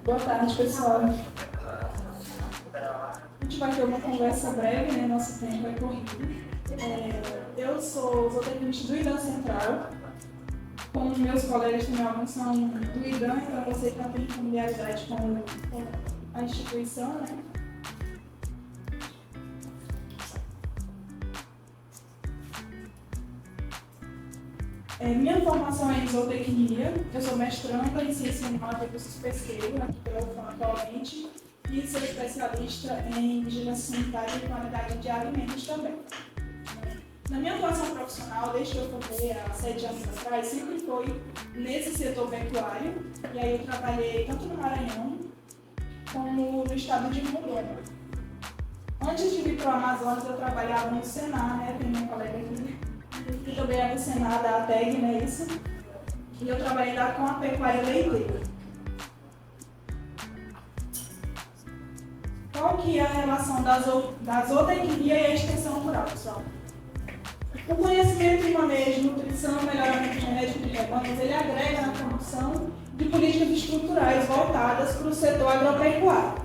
Boa tarde, pessoal. A gente vai ter uma conversa breve, né? Nosso tempo é corrido. Eu sou zootecnista do IDAN Central. Como os meus colegas também alguns são do IDAN, então você que não tem familiaridade com a instituição, né? Minha formação é em zootecnia, eu sou mestranda em ciência animal e recursos pesqueiros aqui pela UFAM atualmente e sou especialista em vigilância sanitária e qualidade de alimentos também. Na minha atuação profissional, desde que eu formei há 7 anos atrás, sempre foi nesse setor pecuário, e aí eu trabalhei tanto no Maranhão como no estado de Rondônia. Antes de vir para o Amazonas, eu trabalhava no Senar, né? Tem minha colega aqui, que também é do Senar, da ATEG, não é isso? E eu trabalhei lá com a pecuária leiteira. Qual que é a relação da zootecnia e a extensão rural, pessoal? O conhecimento em manejo, nutrição, melhoramento genético de rebanhos, ele agrega na promoção de políticas estruturais voltadas para o setor agropecuário.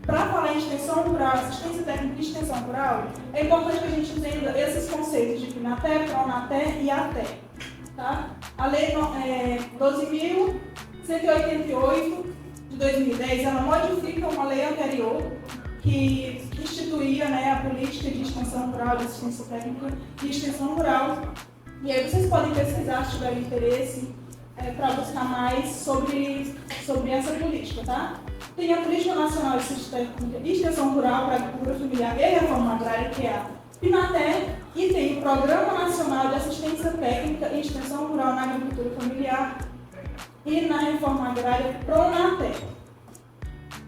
Para falar em extensão rural, assistência técnica e extensão rural, é importante que a gente entenda esses conceitos de FINATE, PRONATE e ATE. Tá? A Lei 12.188 de 2010, ela modifica uma lei anterior que instituía, né, a política de extensão rural, de assistência técnica e extensão rural. E aí vocês podem pesquisar, se tiverem interesse, para buscar mais sobre essa política, tá? Tem a Política Nacional de Assistência Técnica e Extensão Rural para a Agricultura Familiar e Reforma Agrária, que é a PNATE, e tem o Programa Nacional de Assistência Técnica e Extensão Rural na Agricultura Familiar e na Reforma Agrária, PRONATE.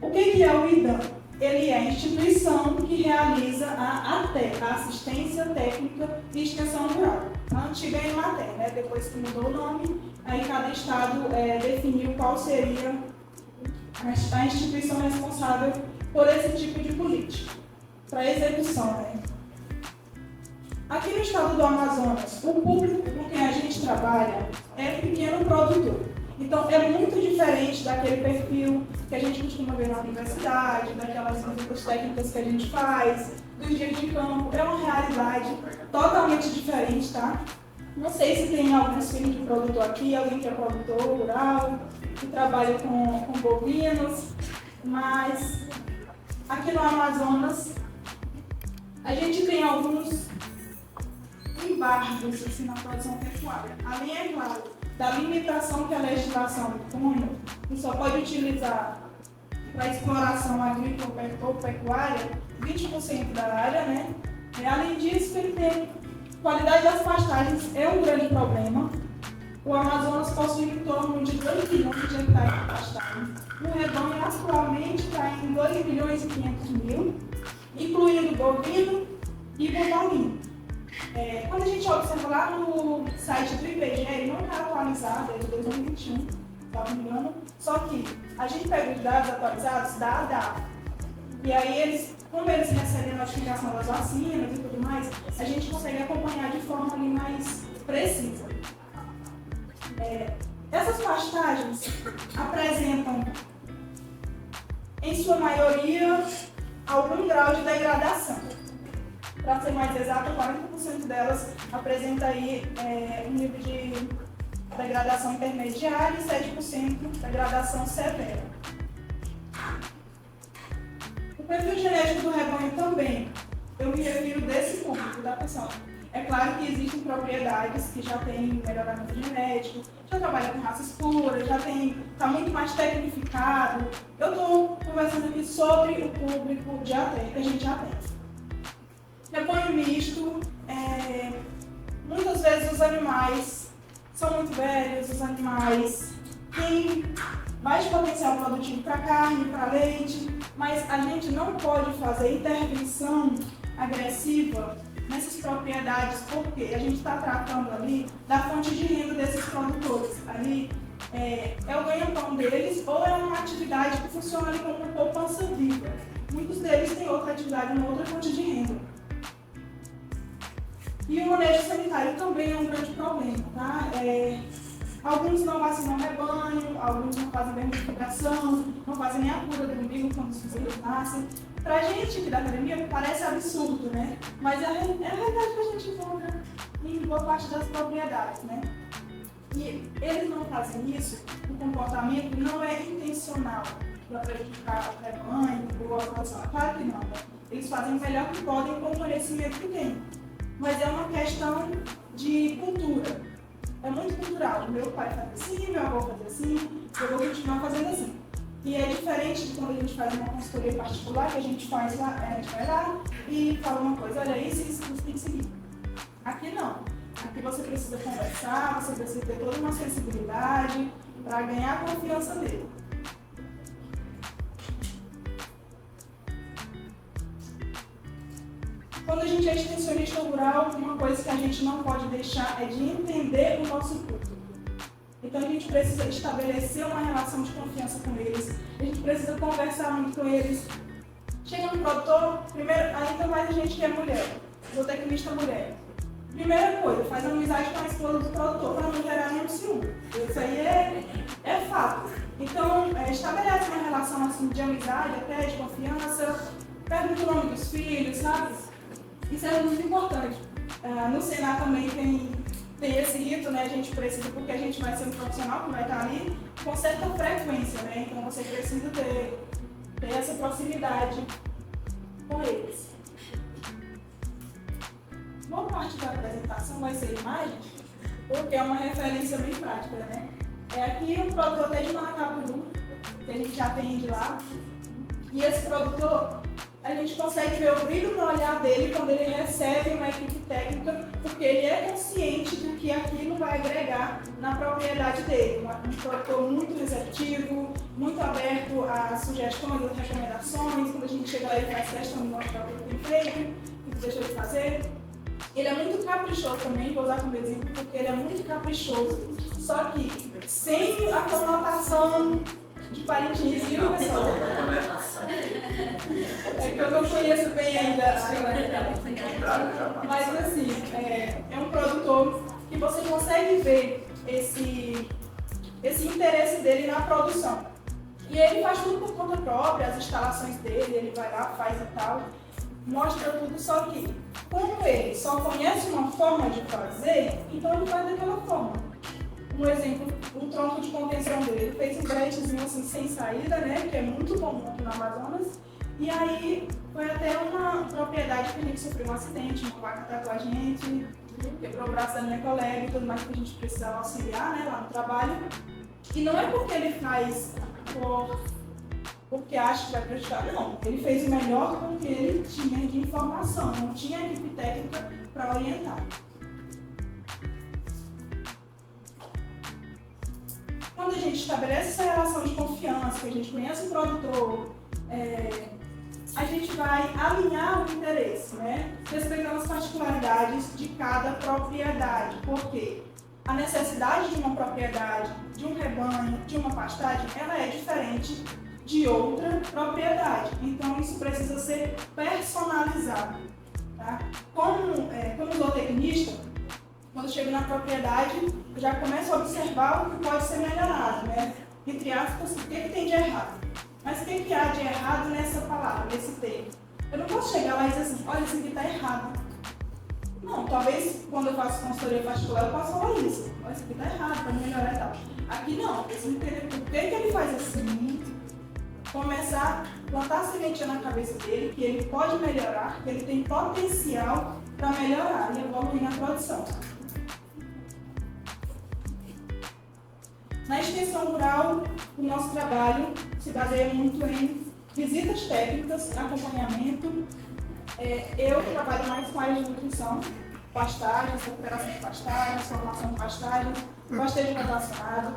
O que é o IDAN? Ele é a instituição que realiza a ATE, a Assistência Técnica e Extensão Rural. A antiga é EMATE, né? Depois que mudou o nome, aí cada estado definiu qual seria a instituição responsável por esse tipo de política, para execução, né? Aqui no estado do Amazonas, o público com quem a gente trabalha é pequeno produtor. Então, é muito diferente daquele perfil que a gente costuma ver na universidade, daquelas visitas técnicas que a gente faz, dos dias de campo. É uma realidade totalmente diferente, tá? Não sei se tem alguns filhos de produtor aqui, alguém que é produtor rural, que trabalha com bovinos, mas aqui no Amazonas a gente tem alguns embargos assim, na produção pecuária. Além, é claro, da limitação que a legislação impõe, que só pode utilizar para exploração agrícola ou pecuária 20% da área, né? E, além disso, ele tem qualidade das pastagens é um grande problema. O Amazonas possui em torno de 2 milhões de hectares de pastagem. O rebanho atualmente está em 2 milhões e 500 mil, incluindo bovino e bovino. Quando a gente observa lá no site do IBGE, ele não está atualizado, é de 2021, se não me engano, só que a gente pega os dados atualizados da ADAP. E aí, como eles recebem a notificação das vacinas e tudo mais, a gente consegue acompanhar de forma ali mais precisa. Essas pastagens apresentam, em sua maioria, algum grau de degradação. Para ser mais exato, 40% delas apresenta aí um nível de degradação intermediária e 7% de degradação severa. O perfil genético do rebanho também, eu me refiro desse público, da pessoa. É claro que existem propriedades que já têm melhoramento genético, já trabalham com raças puras, está muito mais tecnificado. Eu estou conversando aqui sobre o público de ATE, que a gente já tem. Rebanho misto, muitas vezes os animais são muito velhos, os animais têm baixo potencial produtivo para carne, para leite, mas a gente não pode fazer intervenção agressiva nessas propriedades, porque a gente está tratando ali da fonte de renda desses produtores. Ali é o ganha-pão deles ou é uma atividade que funciona ali como uma poupança viva. Muitos deles têm outra atividade, uma outra fonte de renda. E o manejo sanitário também é um grande problema, tá? Alguns não vacinam rebanho, alguns não fazem vermificação, não fazem nem a cura do umbigo quando os filhos nascem. Pra gente aqui da academia parece absurdo, né? Mas é a realidade que a gente encontra em boa parte das propriedades, né? E eles não fazem isso, o comportamento não é intencional para prejudicar o rebanho ou a população. Claro que não, né? Eles fazem o melhor que podem com o conhecimento que têm. Mas é uma questão de cultura. É muito cultural. Meu pai faz assim, meu avô faz assim, eu vou continuar fazendo assim. E é diferente de quando a gente faz uma consultoria particular, que a gente faz lá, a gente vai lá e fala uma coisa, olha, isso tem que seguir. Aqui não. Aqui você precisa conversar, você precisa ter toda uma sensibilidade para ganhar a confiança dele. Quando a gente é extensionista rural, uma coisa que a gente não pode deixar é de entender o nosso público. Então a gente precisa estabelecer uma relação de confiança com eles, a gente precisa conversar muito com eles. Chega no produtor, primeiro, ainda mais a gente que é mulher, zootecnista mulher. Primeira coisa, faz amizade com a esposa do produtor para não gerar nenhum ciúme. Isso aí é fato. Então, estabelece uma relação assim, de amizade, até de confiança, pergunta o nome dos filhos, sabe? Isso é muito importante. No Senar também tem esse rito, né? A gente precisa, porque a gente vai ser um profissional que vai estar ali com certa frequência, né? Então você precisa ter essa proximidade com eles. Boa parte da apresentação vai ser imagem, porque é uma referência bem prática, né? É aqui um produtor até de Manacapuru, que a gente já atende lá. E esse produtor, a gente consegue ver o brilho no olhar dele quando ele recebe uma equipe técnica, porque ele é consciente do que aquilo vai agregar na propriedade dele. Um produtor muito receptivo, muito aberto a sugestões, a recomendações. Quando a gente chega lá, ele faz questão de mostrar o que ele tem feito, o que deixou de fazer. Ele é muito caprichoso também, vou usar como exemplo, porque ele é muito caprichoso, só que sem a conotação de parentice, viu, pessoal? É que eu não conheço bem ainda. Mas assim, é um produtor que você consegue ver esse interesse dele na produção. E ele faz tudo por conta própria, as instalações dele, ele vai lá, faz e tal, mostra tudo, só que como ele só conhece uma forma de fazer, então ele faz daquela forma. Um exemplo, o tronco de contenção dele, ele fez um bretezinho assim sem saída, né, que é muito comum aqui no Amazonas, e aí foi até uma propriedade que a gente sofreu um acidente, uma vaca tá com a gente, quebrou o braço da minha colega e tudo mais que a gente precisava auxiliar, né, lá no trabalho. E não é porque ele faz porque acha que vai prejudicar, não. Ele fez o melhor com o que ele tinha de informação, não tinha equipe técnica para orientar. Quando a gente estabelece essa relação de confiança, que a gente conhece o produtor, a gente vai alinhar o interesse, né? Respeitando as particularidades de cada propriedade, porque a necessidade de uma propriedade, de um rebanho, de uma pastagem, ela é diferente de outra propriedade. Então, isso precisa ser personalizado. Tá? Como zootecnista, quando chego na propriedade, eu já começo a observar o que pode ser melhorado, né? Entre aspas, o que tem de errado. Mas o que há de errado nessa palavra, nesse termo? Eu não posso chegar lá e dizer assim, olha, isso aqui está errado. Não, talvez quando eu faço consultoria particular eu posso falar isso. Olha, isso aqui está errado, para melhorar e tal. Aqui não, eu preciso entender por que ele faz assim, começar a plantar a sementinha na cabeça dele, que ele pode melhorar, que ele tem potencial para melhorar e evoluir na produção. Na extensão rural, o nosso trabalho se baseia muito em visitas técnicas, acompanhamento. Eu trabalho mais com áreas de nutrição, pastagens, recuperação de pastagens, formação de pastagens, pastejo rotacionado.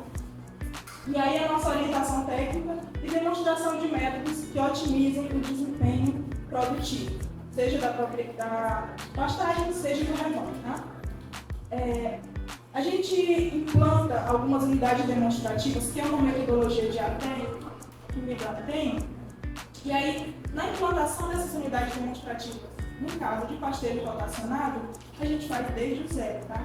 E aí a nossa orientação técnica e demonstração de métodos que otimizem o desempenho produtivo, seja da pastagem, seja do rebanho. Tá? A gente implanta algumas unidades demonstrativas, que é uma metodologia de ATEM, que o MIBRA tem, e aí, na implantação dessas unidades demonstrativas, no caso de pastejo rotacionado, a gente faz desde o zero, tá?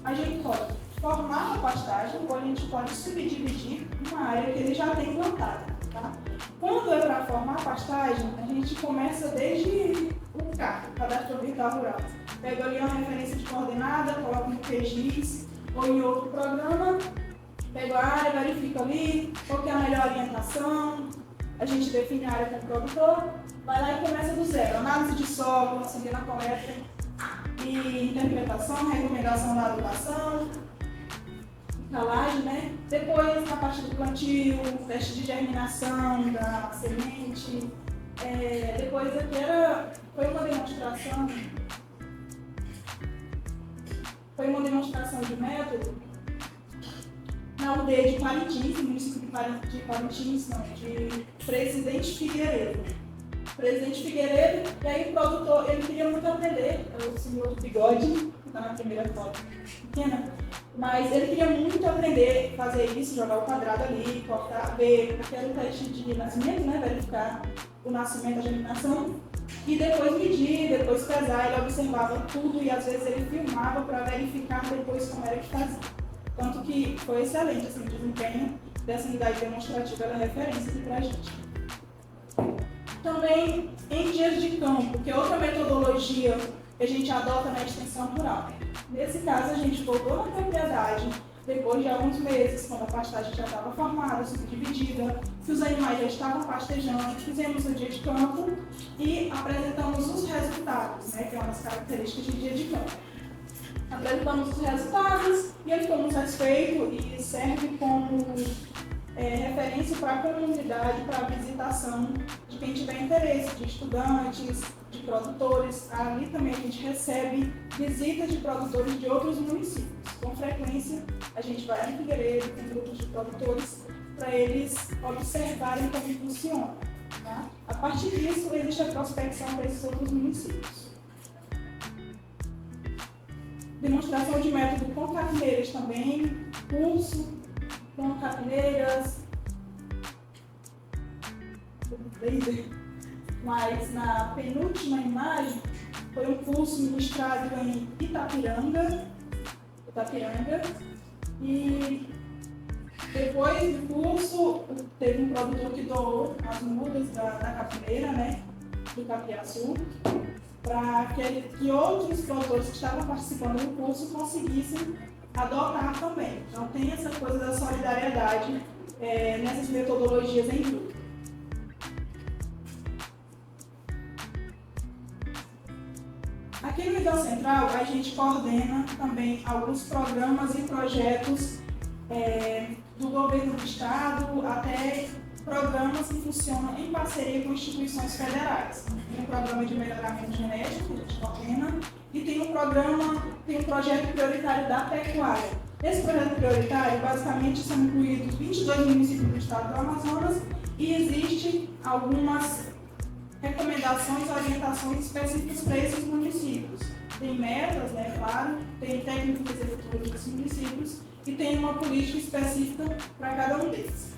A gente pode formar a pastagem ou a gente pode subdividir uma área que ele já tem plantada. Tá? Quando é para formar a pastagem, a gente começa desde o CAR, o Cadastro Ambiental Rural. Pega ali uma referência de coordenada, coloca no QGIS ou em outro programa, pega a área, verifica ali qual que é a melhor orientação, a gente define a área com o produtor, vai lá e começa do zero. Análise de solo, seguir na coleta e interpretação, recomendação da adubação, calagem, né? Depois, na parte do plantio, teste de germinação da semente. Depois aqui foi uma demonstração de método na aldeia de Parintins, no município de Parintins, não, de Presidente Figueiredo. E aí o produtor, ele queria muito aprender, o senhor Bigode, que está na primeira foto pequena, mas ele queria muito aprender a fazer isso, jogar o quadrado ali, cortar, ver aquele teste de nascimento, né, verificar o nascimento, a germinação, e depois medir, depois pesar, ele observava tudo e às vezes ele filmava para verificar depois como era que fazia. Tanto que foi excelente assim, o desempenho dessa unidade demonstrativa, ela é referência aqui para a gente. Também em dias de campo, que é outra metodologia que a gente adota na extensão rural. Nesse caso, a gente voltou na propriedade, depois de alguns meses, quando a pastagem já estava formada, subdividida, que os animais já estavam pastejando, fizemos o dia de campo e apresentamos os resultados, né, que é uma das características de dia de campo. Apresentamos os resultados e eles ficam satisfeitos e serve como referência para a comunidade, para a visitação de quem tiver interesse, de estudantes, de produtores. Ali também a gente recebe visitas de produtores de outros municípios. Com frequência, a gente vai em Figueiredo, com grupos de produtores, para eles observarem como funciona. Tá? A partir disso, existe a prospecção para esses outros municípios. Demonstração de método com capineiras também, curso com capineiras, mas na penúltima imagem foi um curso ministrado em Itapiranga, e depois do curso teve um produtor que doou as mudas da capineira, né, do Capiaçu, para que outros produtores que estavam participando do curso conseguissem adotar também. Então tem essa coisa da solidariedade nessas metodologias em grupo. Aqui no Idão Central, a gente coordena também alguns programas e projetos do governo do estado, até programas que funcionam em parceria com instituições federais. Tem um programa de melhoramento genético, que a gente coordena, e tem um projeto prioritário da pecuária. Esse projeto prioritário, basicamente, são incluídos 22 municípios do estado do Amazonas e existem algumas recomendações, orientações específicas para esses municípios. Tem metas, né, claro, tem técnicas executivas dos municípios e tem uma política específica para cada um deles.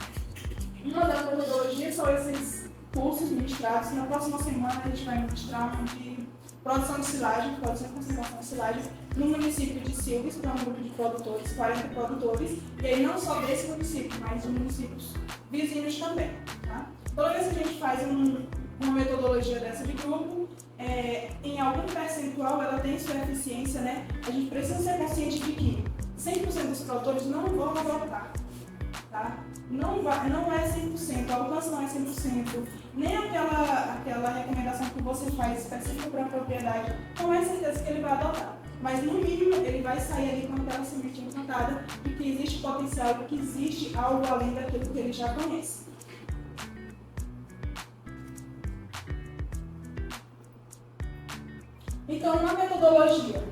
Uma das metodologias são esses cursos ministrados. Na próxima semana a gente vai ministrar um de produção de silagem, produção e conservação de silagem, no município de Silves, para um grupo de produtores, 40 produtores, e aí não só desse município, mas de municípios vizinhos também. Tá? Toda vez que a gente faz uma metodologia dessa de grupo, em algum percentual ela tem sua eficiência, né? A gente precisa ser consciente de que 100% dos produtores não vão adotar, tá? Não é 100%, o alcance não é 100%, nem aquela recomendação que você faz específica para a propriedade, não é certeza que ele vai adotar. Mas no mínimo ele vai sair ali com aquela semente encantada de que existe potencial, de que existe algo além daquilo que ele já conhece. Então, uma metodologia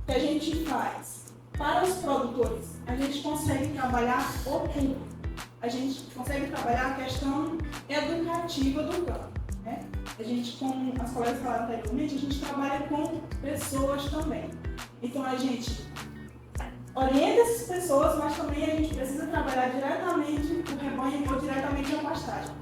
que a gente faz para os produtores, a gente consegue trabalhar o público. A gente consegue trabalhar a questão educativa do campo. Né? A gente, como as colegas falaram anteriormente, a gente trabalha com pessoas também. Então a gente orienta essas pessoas, mas também a gente precisa trabalhar diretamente o rebanho ou diretamente a pastagem.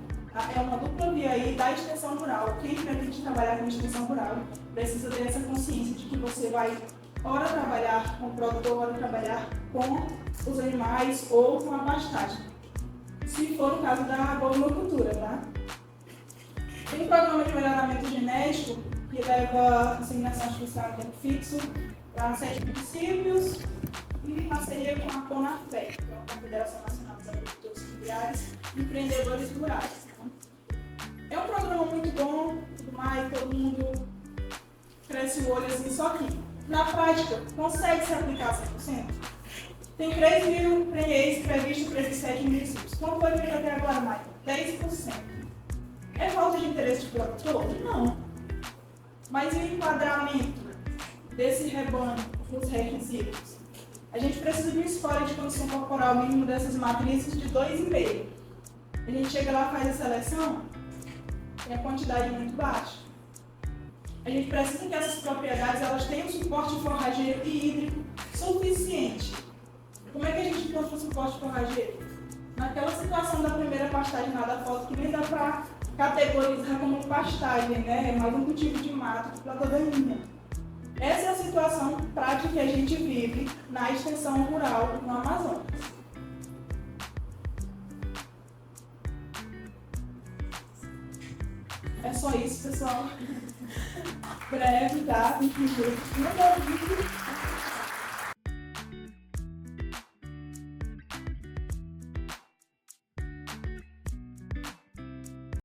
É uma dupla via aí da extensão rural. Quem pretende trabalhar com extensão rural precisa ter essa consciência de que você vai ora trabalhar com o produtor, ora trabalhar com os animais ou com a pastagem. Se for no caso da bovinocultura, tá? Tem um programa de melhoramento genético que leva inseminação artificial em tempo fixo para 7 municípios em parceria com a CONAFEC, que é a Confederação Nacional dos Agricultores Familiares e Empreendedores Rurais. É um programa muito bom, tudo mais, todo mundo cresce o olho assim, só que na prática consegue se aplicar 100%? Tem 3 mil PNEs previstos para esses 7 municípios. Quanto foi feito até agora, Maicon? 10%. É falta de interesse de produtor? Não. Mas e o enquadramento desse rebanho, os requisitos? A gente precisa de um score de condição corporal mínimo dessas matrizes de 2,5. A gente chega lá, faz a seleção, tem a quantidade muito baixa. A gente precisa que essas propriedades elas tenham suporte forrageiro e hídrico suficiente. Como é que a gente encontra o suporte forrageiro? Naquela situação da primeira pastagem lá da foto, que nem dá para categorizar como pastagem, né? É mais um cultivo de mato, de planta daninha. Essa é a situação prática que a gente vive na extensão rural no Amazonas. É só isso, pessoal. Breve, tá? 20 minutos.